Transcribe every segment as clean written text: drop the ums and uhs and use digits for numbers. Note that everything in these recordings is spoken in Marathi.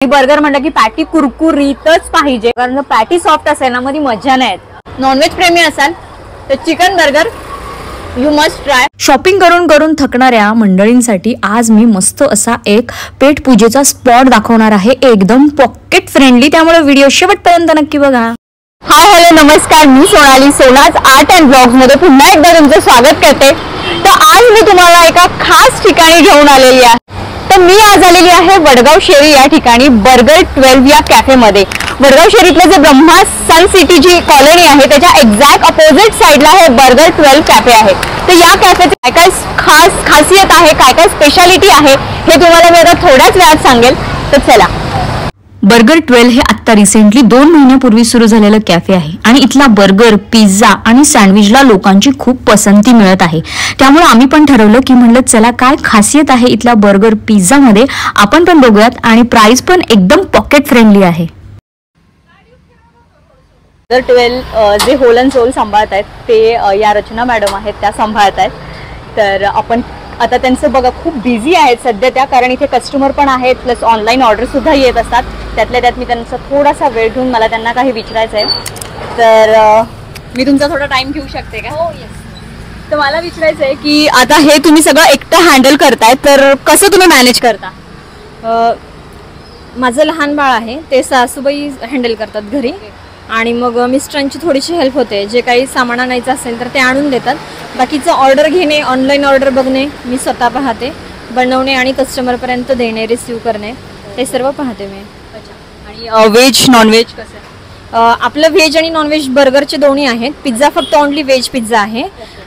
बर्गर म्हटलं की पॅटी कुरकुरीतच पाहिजे, कारण पॅटी सॉफ्ट असेल ना मध्ये मजा नाही येत। नॉनव्हेज प्रेमी असाल तर chicken burger you must try. Shopping करून करून थकणाऱ्या मंडळींसाठी आज मी मस्त असा एक पेट पूजेचा स्पॉट दाखवणार आहे, एकदम पॉकेट फ्रेंडली, त्यामुळे व्हिडिओ शेवटपर्यंत नक्की बघा। हाय हॅलो नमस्कार, मी सोनाली सोनाज आर्ट अँड ब्लॉग्स मध्ये पुन्हा एकदा तुमचं स्वागत करते। तर आज मी तुम्हाला एका खास ठिकाणी घेऊन आलेली आहे। तर मी आज आलेली आहे वडगाव शेरी या ठिकाणी बर्गर 12 या कॅफे मध्ये। वडगाव शेरीतलं जे ब्रह्मा सन सिटी जी कॉलनी आहे त्याच्या एक्झॅक्ट अपोजिट साइडला हे बर्गर 12 कॅफे आहे। तर या कॅफेचे काय काय खास खासियत आहे, काय काय स्पेशालिटी आहे हे तुम्हाला मी आता थोड्याच वेळात सांगेल। तर चला। बर्गर 12 हे आता रिसेंटली 2 महिन्यापूर्वी सुरू झालेलं कॅफे आहे आणि इथला बर्गर, पिझ्झा आणि सँडविचला लोकांची खूप पसंती मिळत आहे। त्यामुळे आम्ही पण ठरवलं की म्हणलं चला काय खासियत आहे इथल्या बर्गर पिझ्झा मध्ये आपण पण बघूयात, आणि प्राइस पण एकदम पॉकेट फ्रेंडली आहे। बर्गर 12 जे होल अँड सोल सांभाळत आहेत ते या रचना मॅडम आहेत, त्या सांभाळत आहेत। तर आपण आता त्यांचं बघा खूप बिझी आहेत सध्या त्या, कारण इथे कस्टमर पण आहेत प्लस ऑनलाईन ऑर्डर सुद्धा येत असतात। त्यातल्या त्यात मी त्यांचा थोडासा वेळ घेऊन मला त्यांना काही विचारायचं आहे। तर मी तुमचा थोडा टाइम घेऊ शकते का? हो येस। तर मला विचारायचं आहे की आता हे तुम्ही सगळं एकटं हँडल करताय, तर कसं तुम्ही मॅनेज करता? माझं लहान बाळ आहे, ते सासूबाई हँडल करतात घरी, आणि मग मिस्टरांची थोडीशी हेल्प होते। जे काही सामान आणायचं असेल तर ते आणून देतात। बाकीचं ऑर्डर घेणे, ऑनलाईन ऑर्डर बघणे मी स्वतः पाहते, बनवणे आणि कस्टमरपर्यंत देणे, रिसीव्ह करणे हे सर्व पाहते मी। आणि व्हेज नॉनव्हेज कसं? आपलं व्हेज आणि नॉनव्हेज बर्गरचे दोन्ही आहेत। पिझ्झा फक्त ओनली व्हेज पिझ्झा आहे,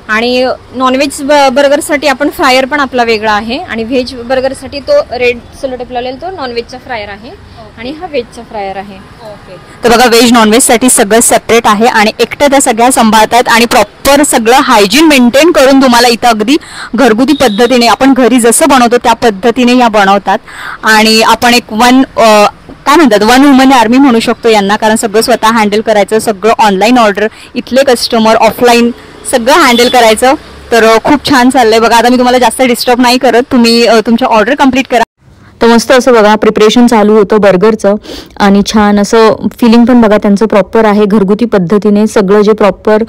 आणि नॉनव्हेज बर्गरसाठी आपण फ्रायर पण आपला वेगळा आहे, आणि व्हेज बर्गरसाठी तो रेड सेलोटेप लावलेला तो नॉनव्हेजचा फ्रायर आहे, आणि हा व्हेजचा फ्रायर आहे। तर बघा व्हेज नॉनव्हेज साठी सगळं सेपरेट आहे आणि एकटं त्या सगळ्या सांभाळतात, आणि प्रॉपर सगळं हायजीन मेंटेन करून तुम्हाला इथं अगदी घरगुती पद्धतीने आपण घरी जसं बनवतो त्या पद्धतीने या बनवतात। आणि आपण एक काय म्हणतात वन वुमन आर्मी म्हणू शकतो यांना, कारण सगळं स्वतः हँडल करायचं, सगळं ऑनलाईन ऑर्डर, इथले कस्टमर, ऑफलाईन सगळं हँडल करायचं। तर खूप छान चाललंय बघा। आता मी तुम्हाला जास्त डिस्टर्ब नाही करत, तुम्ही तुमच्या ऑर्डर कंप्लीट करा। तर मस्त असं बघा प्रिपरेशन चालू होतं बर्गरचं, आणि छान असं फिलिंग पण बघा त्यांचं प्रॉपर आहे, घरगुती पद्धतीने सगळं जे प्रॉपर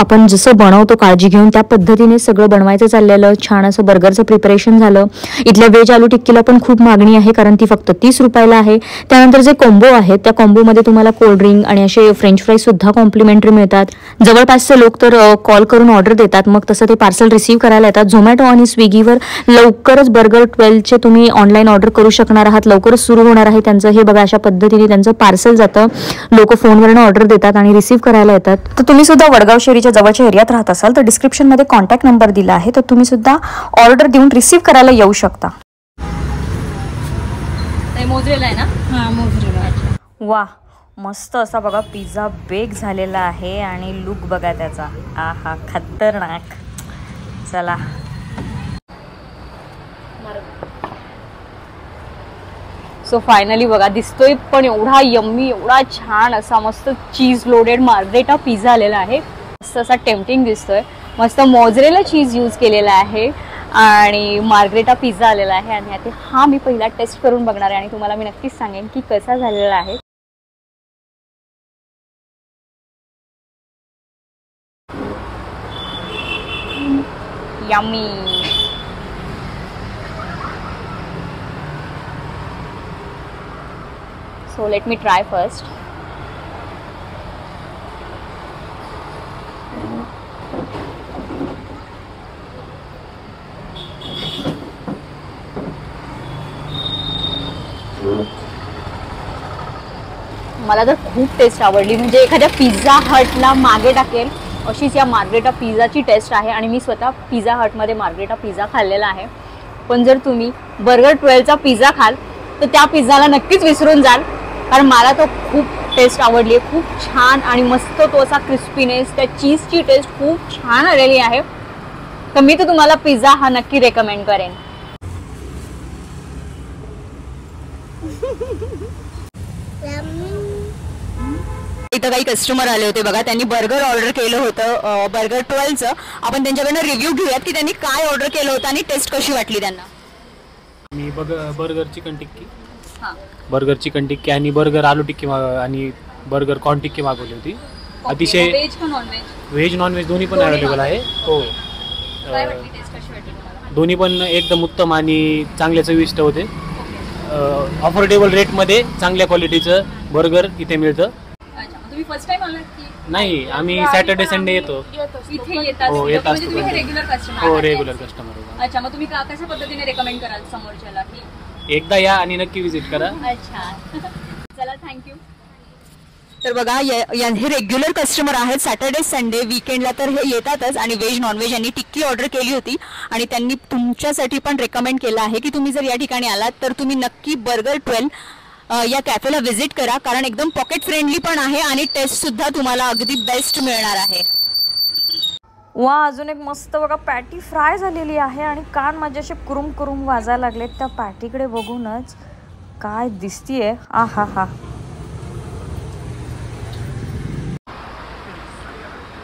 आपण जसं बनवतो काळजी घेऊन त्या पद्धतीने सगळं बनवायचं चाललेलं। छान असं बर्गरचं प्रिपरेशन झालं। इथल्या व्हेज आलू टिक्कीला पण खूप मागणी आहे, कारण ती फक्त 30 रुपयाला आहे। त्यानंतर जे कॉम्बो आहेत त्या कॉम्बोमध्ये तुम्हाला कोल्ड्रिंक आणि असे फ्रेंच फ्राईज सुद्धा कॉम्प्लिमेंटरी मिळतात। जवळपासचे लोक तर कॉल करून ऑर्डर देतात, मग तसं ते पार्सल रिसीव्ह करायला येतात। झोमॅटो आणि स्विगीवर लवकरच बर्गर 12चे तुम्ही ऑनलाईन ऑर्डर करू शकणार आहात, लवकरच सुरू होणार आहे त्यांचं। हे बघा अशा पद्धतीने त्यांचं पार्सल जातं, लोक फोनवरून ऑर्डर देतात आणि रिसीव्ह करायला येतात। तर तुम्ही सुद्धा वडगाव शेरीच्या जवळच्या एरियात राहत असाल तर डिस्क्रिप्शन मध्ये कॉन्टॅक्ट नंबर दिला आहे, तर तुम्ही सुद्धा ऑर्डर देऊन रिसीव्ह करायला येऊ शकता। मोजरेला आहे ना? हां मोजरेला। वा मस्त असा बघा पिझ्झा बेक झालेला आहे, आणि लुक बघा त्याचा, आहा खतरनाक। चला सो फायनली बघा दिसतोय पण एवढा यम्मी, एवढा छान असा मस्त चीज लोडेड मार्गरेटा पिझ्झा आलेला आहे। मस्त असा टेम्पटिंग दिसतोय, मस्त मोझरेला चीज यूज केलेला आहे आणि मार्गरेटा पिझ्झा आलेला आहे। आणि आता हा मी पहिला टेस्ट करून बघणार आहे आणि तुम्हाला मी नक्कीच सांगेन की कसा झालेला आहे। Yummy. So let me try first. मला तर खूप टेस्ट आवडली, म्हणजे एखाद्या पिझ्झा हटला मागे टाकेल अशीच या मार्गरेटा पिझ्झाची टेस्ट आहे। आणि मी स्वतः पिझ्झा हटमध्ये मार्गरेटा पिझ्झा खाल्लेला आहे, पण जर तुम्ही बर्गर 12चा पिझ्झा खाल तर त्या पिझ्झाला नक्कीच विसरून जाल, कारण मला तो खूप टेस्ट आवडली आहे। खूप छान आणि मस्त तो असा क्रिस्पीनेस, त्या चीजची टेस्ट खूप छान आलेली आहे। तर मी तर तुम्हाला पिझ्झा हा नक्की रेकमेंड करेन। इथं काही कस्टमर आले होते बघा, त्यांनी बर्गर ऑर्डर केलं होतं बर्गर 12चं। आपण त्यांच्याकडनं रिव्ह्यू घेऊयात की त्यांनी काय ऑर्डर केलं होतं आणि टेस्ट कशी वाटली त्यांना। मी burger chicken tikki burger chicken tikki आणि बर्गर आलू टिक्की आणि बर्गर कॉर्न टिक्की मागवली होती. अतिशय व्हेज का नॉनव्हेज? व्हेज नॉनव्हेज दोन्ही पण अवेलेबल आहे. हो, काय वाटली टेस्ट, कशी वाटली तुम्हाला? दोन्ही पण एकदम उत्तम आणि चांगल्या चविष्ट होते. अफोर्डेबल रेटमध्ये चांगल्या क्वालिटीचं बर्गर इथे मिळतं. अच्छा, मग तुम्ही फर्स्ट टाइम आलात की नाही, आम्ही सॅटर्डे संडे येतो. इथे येतात? हो, येत म्हणजे असतो. तुम्ही रेग्युलर कस्टमर? हो, रेग्युलर कस्टमर. अच्छा, मग तुम्ही कशा पद्धतीने रेकमेंड कराल समोरच्याला की? एकदा या आणि नक्की विजिट करा. अच्छा चला, थँक्यू. तर बघा हे रेग्युलर कस्टमर आहेत. सॅटर्डे संडे वीकेंडला तर हे येतातच आणि व्हेज नॉनव्हेज यांनी टिक्की ऑर्डर केली होती आणि त्यांनी तुमच्यासाठी पण रेकमेंड केलं आहे की तुम्ही जर या ठिकाणी आलात तर तुम्ही नक्की बर्गर 12 या कॅफेला व्हिजिट करा, कारण एकदम पॉकेट फ्रेंडली पण आहे आणि टेस्ट सुद्धा तुम्हाला अगदी बेस्ट मिळणार आहे. वा, अजून एक मस्त बघा पॅटी फ्राय झालेली आहे आणि कान माझे असे कुरुम कुरुम वाजायला लागलेत त्या पॅटीकडे बघूनच. काय दिसतीये, आ हा हा.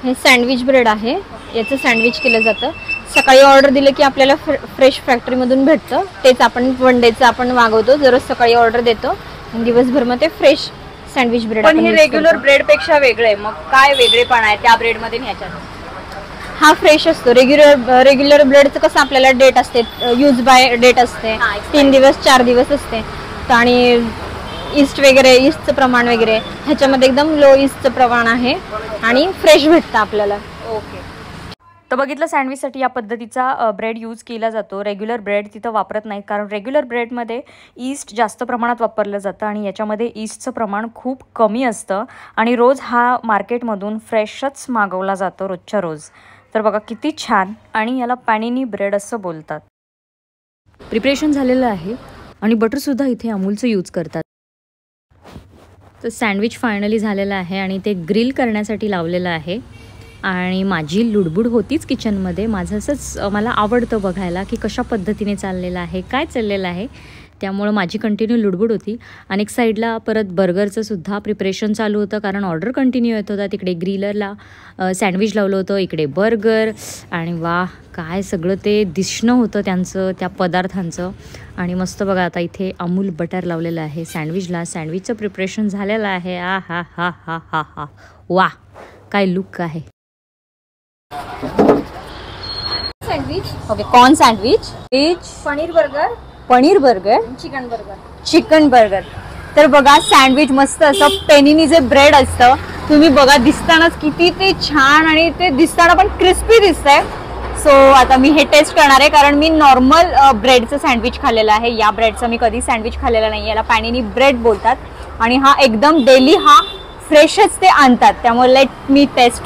हे सँडविच ब्रेड आहे, याचं सँडविच केलं जातं. सकाळी ऑर्डर दिलं की आपल्याला फ्रेश फॅक्टरीमधून भेटतं. तेच आपण वन डेचं आपण मागवतो. जर सकाळी ऑर्डर देतो, दिवसभर मग ते फ्रेश सँडविच ब्रेड. पण हे रेग्युलर ब्रेड पेक्षा वेगळं आहे. मग काय वेगळेपण आहे त्या ब्रेडमध्ये आणि ह्याच्यात? हा फ्रेश असतो. रेग्युलर ब्रेडचं कसं आपल्याला डेट असते, यूज बाय डेट असते, 3 दिवस 4 दिवस असते. आणि ईस्टचं प्रमाण वगैरे ह्याच्यामध्ये एकदम लो ईस्टचं प्रमाण आहे आणि फ्रेश भेटतं आपल्याला. ओके. तर बघितलं, सँडविचसाठी या पद्धतीचा ब्रेड यूज केला जातो. रेग्युलर ब्रेड तिथं वापरत नाही, कारण रेग्युलर ब्रेडमध्ये ईस्ट जास्त प्रमाणात वापरलं जातं आणि याच्यामध्ये ईस्टचं प्रमाण खूप कमी असतं आणि रोज हा मार्केटमधून फ्रेशच मागवला जातो रोजच्या रोज. तर बघा किती छान, आणि याला पॅनिनी ब्रेड असं बोलतात. प्रिपरेशन झालेलं आहे आणि बटरसुद्धा इथे अमूलचं यूज करतात. तर सँडविच फायनली झालेलं आहे आणि ते ग्रिल करण्यासाठी लावलेलं आहे. आणि माझी लुडबुड होतीच किचनमध्ये. माझं असंच मला आवडतं बघायला की कशा पद्धतीने चाललेलं आहे, काय चाललेलं आहे. त्यामुळं माझी कंटिन्यू लुडबुड होती. आणि एक साईडला परत बर्गरचं सुद्धा प्रिपरेशन चालू होतं, कारण ऑर्डर कंटिन्यू येत होता. तिकडे ग्रिलरला सँडविच लावलं होतं, इकडे बर्गर. आणि वा, काय सगळं ते दिसणं होतं त्यांचं, त्या पदार्थांचं. आणि मस्त बघा, आता इथे अमूल बटर लावलेलं आहे सँडविचला. सँडविचचं प्रिपरेशन झालेलं आहे. आ हा हा हा हा हा, वा, काय लुक आहे. Sandwich, okay. Corn sandwich, paneer burger, chicken burger. तर बघा, सँडविच मस्त असं पेनीनी जे ब्रेड असतं, तुम्ही बघा दिसतानाच किती ते छान आणि ते दिसताना पण क्रिस्पी दिसतंय. सो आता मी हे टेस्ट करणार आहे, कारण मी नॉर्मल ब्रेडचं सँडविच खाल्लेलं आहे. या ब्रेडचं मी कधी सँडविच खाल्लेलं नाही. याला पॅनिनी ब्रेड बोलतात आणि हा एकदम डेली हा फ्रेशच ते आणतात. त्यामुळे लेट मी टेस्ट.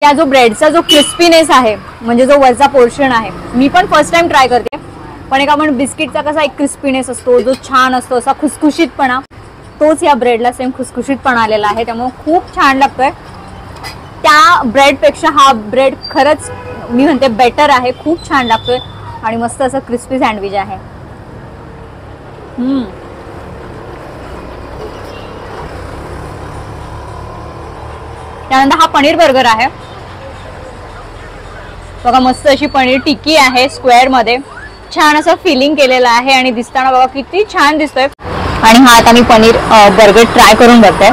त्या जो ब्रेडचा जो क्रिस्पीनेस आहे, म्हणजे जो वरचा पोर्शन आहे, मी पण फर्स्ट टाइम ट्राय करते. पण एक आपण बिस्किटचा कसा एक क्रिस्पीनेस असतो, जो छान असतो असा खुसखुशीतपणा, तोच या ब्रेडला सेम खुसखुशीतपणा आलेला आहे. त्यामुळे खूप छान लागतोय. त्या ब्रेडपेक्षा हा ब्रेड खरंच मी म्हणते बेटर आहे. खूप छान लागतोय आणि मस्त असं क्रिस्पी सँडविच आहे. त्यानंतर हा पनीर बर्गर आहे. बघा, मस्त अशी पनीर टिक्की आहे स्क्वेअर मध्ये. छान असं फिलिंग केलेलं आहे आणि दिसताना बघा किती छान दिसतोय. आणि हा आता मी पनीर बर्गर ट्राय करून बघते.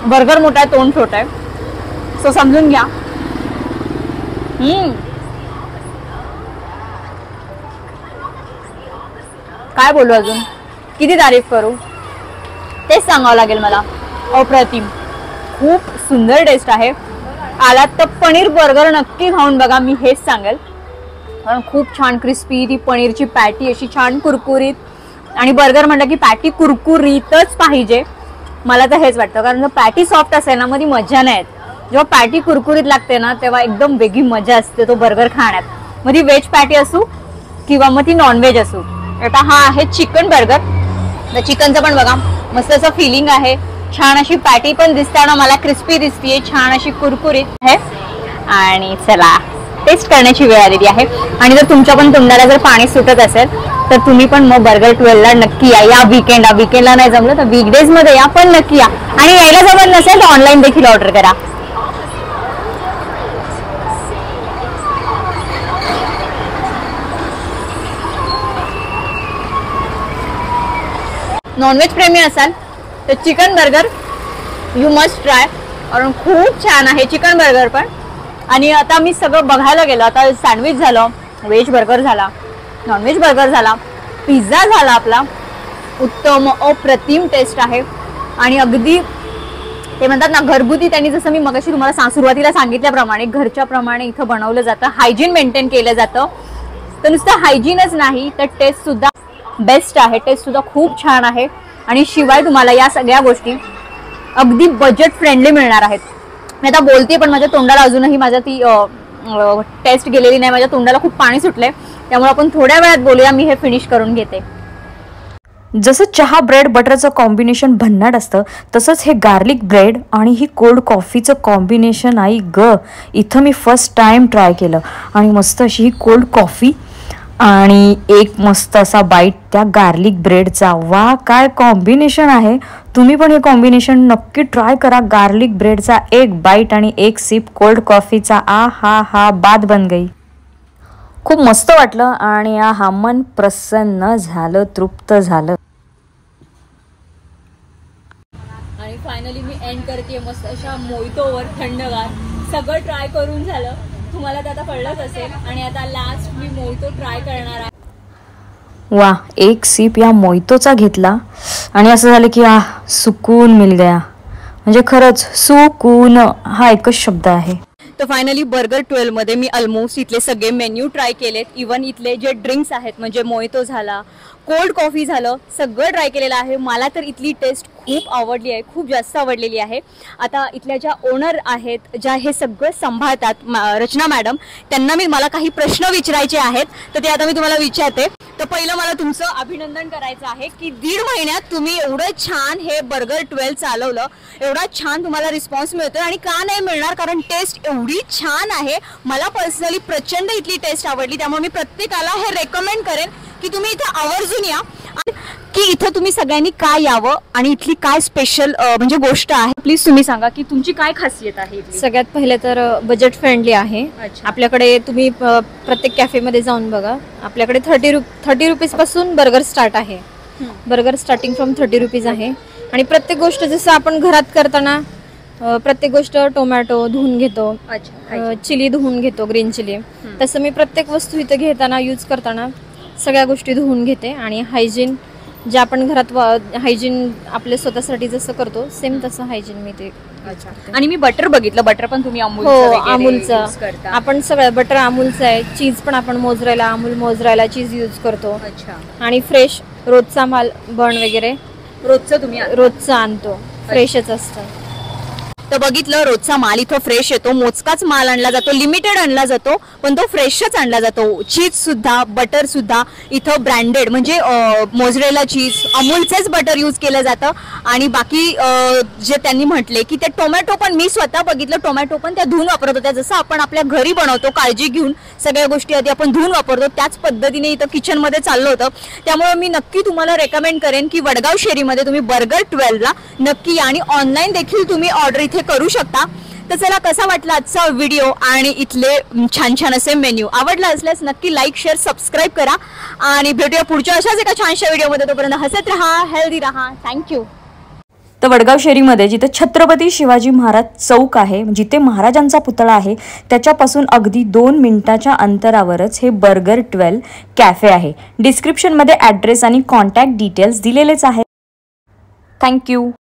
बर्गर मोठा आहे, तोंड छोटा आहे, सो समजून घ्या. काय बोलू, अजून किती तारीफ करू, तेच सांगावं लागेल मला. अप्रतिम, खूप सुंदर टेस्ट आहे. आलात तर पनीर बर्गर नक्की खाऊन बघा, मी हेच सांगेल. कारण खूप छान क्रिस्पी, ती पनीरची पॅटी अशी छान कुरकुरीत. आणि बर्गर म्हटलं की पॅटी कुरकुरीतच पाहिजे, मला तर हेच वाटतं. कारण जर पॅटी सॉफ्ट असेल ना, मध्ये मजा नाही येत. जेव्हा पॅटी कुरकुरीत लागते ना, तेव्हा एकदम वेगळी मजा असते तो बर्गर खाण्यात. मग ती व्हेज पॅटी असू किंवा मग ती नॉनव्हेज असू. आता हा आहे चिकन बर्गर. तर चिकनचं पण बघा मस्त असं फिलिंग आहे. छान अशी पॅटी पण दिसताना मला क्रिस्पी दिसतीये, छान अशी कुरकुरीत आहे. आणि चला टेस्ट करण्याची वेळ आलेली आहे. आणि जर तुमच्या पण तोंडाला जर पाणी सुटत असेल तर तुम्ही पण मग बर्गर 12 ला नक्की या. वीकेंडला नाही जमलं तर वीकडेज मध्ये या, पण नक्की या. आणि यायला जमत नसेल तर ऑनलाईन देखील ऑर्डर करा. नॉनव्हेज प्रेमी असाल तर chicken burger you must try, कारण खूप छान आहे चिकन बर्गर पण. आणि आता मी सगळं बघायला गेलो, आता सँडविच झालं, व्हेज बर्गर झाला, नॉनव्हेज बर्गर झाला, पिझ्झा झाला आपला. उत्तम अप्रतिम टेस्ट आहे. आणि अगदी ते म्हणतात ना घरगुती, त्यांनी जसं मी मगाशी तुम्हाला सुरुवातीला सांगितल्याप्रमाणे घरच्या प्रमाणे इथं बनवलं जातं, हायजीन मेंटेन केलं जातं. तर नुसतं हायजीनच नाही तर टेस्ट सुद्धा बेस्ट आहे, टेस्ट सुद्धा खूप छान आहे. आणि शिवाय तुम्हाला या सगळ्या गोष्टी अगदी बजेट फ्रेंडली मिळणार आहेत. मी आता बोलते पण माझ्या तोंडाला अजूनही माझ्या ती टेस्ट गेलेली नाही, माझ्या तोंडाला खूप पाणी सुटलंय. त्यामुळे आपण थोड्या वेळात बोलूया, मी हे फिनिश करून घेते. जसं चहा ब्रेड बटरचं कॉम्बिनेशन भन्नाट असतं, तसंच हे गार्लिक ब्रेड आणि ही कोल्ड कॉफीचं कॉम्बिनेशन आई ग, इथं मी फर्स्ट टाइम ट्राय केलं. आणि मस्त अशी ही कोल्ड कॉफी आणि एक मस्त असा बाईट त्या गार्लिक ब्रेडचा. वा काय कॉम्बिनेशन आहे. तुम्ही पण हे कॉम्बिनेशन नक्की ट्राय करा. गार्लिक ब्रेडचा एक बाईट आणि एक सिप कोल्ड कॉफीचा, आ हा हा बात बन गई. खूप मस्त वाटलं आणि हा मन प्रसन्न झालं, तृप्त झालं. आणि फायनली मी एंड करते मस्त अशा मोहितोवर थंडगार. सगळं ट्राय करून झालं, तुम्हाला तर आता कळलंच असेल. आणि आता लास्ट मी मोहितो ट्राय करणार आहे. वा, एक सिप या मोहितोचा घेतला आणि असं झालं की सुकून मिल गया. म्हणजे खरंच सुकून हा एकच शब्द आहे. तर फायनली बर्गर 12 मध्ये मी ऑलमोस्ट इथले सगळे मेन्यू ट्राय केलेत. इवन इथले जे ड्रिंक्स आहेत म्हणजे मोहितो झाला, कोल्ड कॉफी झालं, सगळं ट्राय केलेलं आहे. मला तर इथली टेस्ट खूप आवडली आहे, खूप जास्त आवडलेली आहे. आता इथल्या ज्या ओनर आहेत, ज्या हे सगळं सांभाळतात, रचना मॅडम, त्यांना मला काही प्रश्न विचारायचे आहेत. तर ते आता मी तुम्हाला विचारते. तर पहिलं मला तुमचं अभिनंदन करायचं आहे की 1.5 महिन्यात तुम्ही एवढं छान हे बर्गर 12 चालवलं, एवढा छान तुम्हाला रिस्पॉन्स मिळतोय. आणि का नाही मिळणार, कारण टेस्ट एवढी छान आहे. मला पर्सनली प्रचंड इथली टेस्ट आवडली. त्यामुळे मी प्रत्येकाला हे रेकमेंड करेन की तुम्ही इथे आवर्जून या, की इथं तुम्ही सगळ्यांनी काय यावं आणि इथली काय स्पेशल म्हणजे गोष्ट आहे. प्लीज तुम्ही सांगा की तुमची काय खासियत आहे इथली. सगळ्यात पहिले तर बजेट फ्रेंडली आहे. आपल्याकडे तुम्ही प्रत्येक कॅफेमध्ये जाऊन बघा, आपल्याकडे 30 रुपीजपासून बर्गर स्टार्ट आहे. बर्गर स्टार्टिंग फ्रॉम 30 रुपीज आहे. आणि प्रत्येक गोष्ट जसं आपण घरात करताना प्रत्येक गोष्ट टोमॅटो धुवून घेतो, चिली धुवून घेतो, ग्रीन चिली, तसं मी प्रत्येक वस्तू इथं घेताना यूज करताना सगळ्या गोष्टी धुवून घेते. आणि हायजीन जे आपण घरात हायजीन आपल्या स्वतःसाठी जसं करतो सेम तसं हायजीन मी ते. आणि मी बटर बघितलं, बटर पण तुम्ही अमूलचं आपण सगळं बटर अमूलचं आहे. चीज पण आपण मोजरायला अमूल मोजरायला चीज यूज करतो. आणि फ्रेश रोजचा माल बन वगैरे रोजचं आणतो, फ्रेशच असतं. तर बघितलं, रोजचा माल इथं फ्रेश येतो, मोजकाच माल आणला जातो, लिमिटेड आणला जातो, पण तो फ्रेशच आणला जातो. चीज सुद्धा, बटर सुद्धा इथं ब्रँडेड म्हणजे मोझरेला चीज, अमूलचेच बटर यूज केलं जातं. आणि बाकी जे त्यांनी म्हटले की ते टोमॅटो पण मी स्वतः बघितलं, टोमॅटो पण त्या धुवून वापरत होत्या. जसं आपण आपल्या घरी बनवतो काळजी घेऊन सगळ्या गोष्टी आधी आपण धुवून वापरतो, त्याच पद्धतीने इथं किचनमध्ये चाललं होतं. त्यामुळे मी नक्की तुम्हाला रेकमेंड करेन की वडगाव शेरीमध्ये तुम्ही बर्गर 12 ला नक्की या. आणि ऑनलाईन देखील तुम्ही ऑर्डर इथे करू शकता. तर चला, कसा वाटला आजचा व्हिडिओ आणि इथले छान छान असे मेन्यू. आवडला असल्यास नक्की लाईक, शेअर, सबस्क्राईब करा. आणि भेटूया पुढच्या अशाच एका छानशा व्हिडिओमध्ये. तोपर्यंत हसत राहा, हेल्दी राहा. थँक्यू. तर वडगाव शेरीमध्ये जिथे छत्रपती शिवाजी महाराज चौक आहे, जिथे महाराजांचा पुतळा आहे, त्याच्यापासून अगदी 2 मिनिटाच्या अंतरावरच हे बर्गर 12 कॅफे आहे. डिस्क्रिप्शनमध्ये ॲड्रेस आणि कॉन्टॅक्ट डिटेल्स दिलेलेच आहेत. थँक्यू.